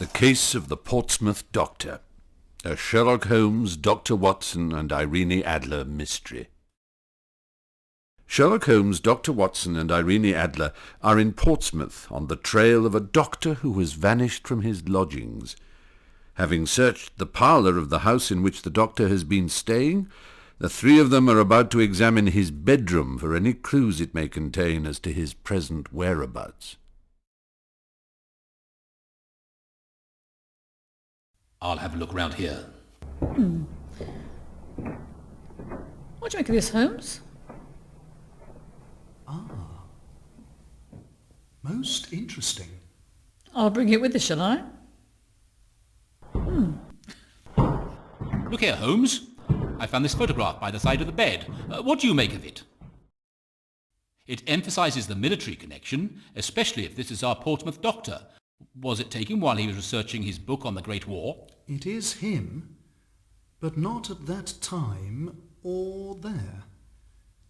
The Case of the Portsmouth Doctor, a Sherlock Holmes, Dr. Watson and Irene Adler mystery. Sherlock Holmes, Dr. Watson and Irene Adler are in Portsmouth on the trail of a doctor who has vanished from his lodgings. Having searched the parlour of the house in which the doctor has been staying, the three of them are about to examine his bedroom for any clues it may contain as to his present whereabouts. I'll have a look round here. What do you make of this, Holmes? Most interesting. I'll bring it with us, shall I? Look here, Holmes. I found this photograph by the side of the bed. What do you make of it? It emphasises the military connection, especially if this is our Portsmouth doctor. Was it taken while he was researching his book on the Great War? It is him, but not at that time or there.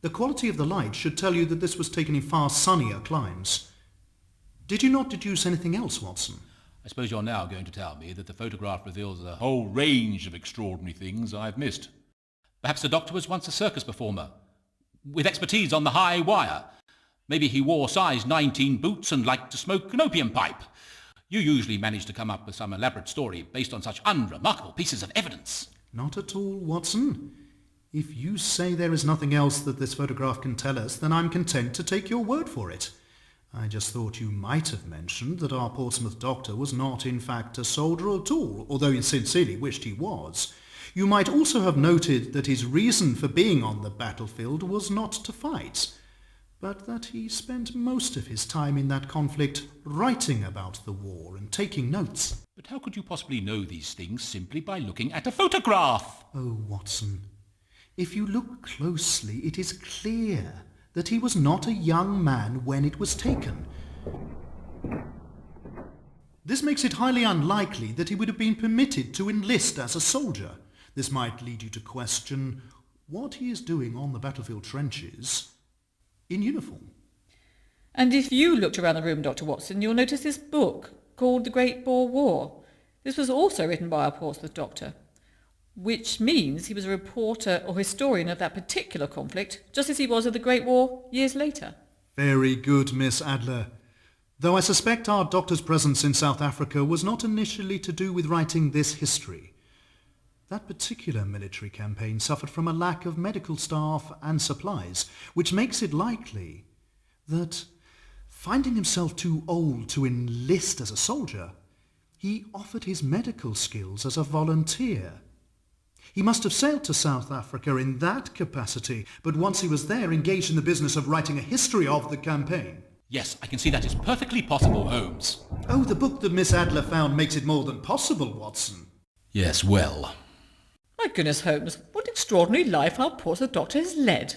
The quality of the light should tell you that this was taken in far sunnier climes. Did you not deduce anything else, Watson? I suppose you're now going to tell me that the photograph reveals a whole range of extraordinary things I've missed. Perhaps the doctor was once a circus performer, with expertise on the high wire. Maybe he wore size 19 boots and liked to smoke an opium pipe. You usually manage to come up with some elaborate story based on such unremarkable pieces of evidence. Not at all, Watson. If you say there is nothing else that this photograph can tell us, then I'm content to take your word for it. I just thought you might have mentioned that our Portsmouth doctor was not in fact a soldier at all, although you sincerely wished he was. You might also have noted that his reason for being on the battlefield was not to fight, but that he spent most of his time in that conflict writing about the war and taking notes. But how could you possibly know these things simply by looking at a photograph? Oh, Watson, if you look closely, it is clear that he was not a young man when it was taken. This makes it highly unlikely that he would have been permitted to enlist as a soldier. This might lead you to question what he is doing on the battlefield trenches in uniform. And if you looked around the room, Dr. Watson, you'll notice this book called The Great Boer War. This was also written by our Portsmouth doctor, which means he was a reporter or historian of that particular conflict, just as he was of the Great War years later. Very good, Miss Adler. Though I suspect our doctor's presence in South Africa was not initially to do with writing this history. That particular military campaign suffered from a lack of medical staff and supplies, which makes it likely that, finding himself too old to enlist as a soldier, he offered his medical skills as a volunteer. He must have sailed to South Africa in that capacity, but once he was there, engaged in the business of writing a history of the campaign. Yes, I can see that is perfectly possible, Holmes. Oh, the book that Miss Adler found makes it more than possible, Watson. Yes, well. My goodness, Holmes, what an extraordinary life our Portsmouth doctor has led.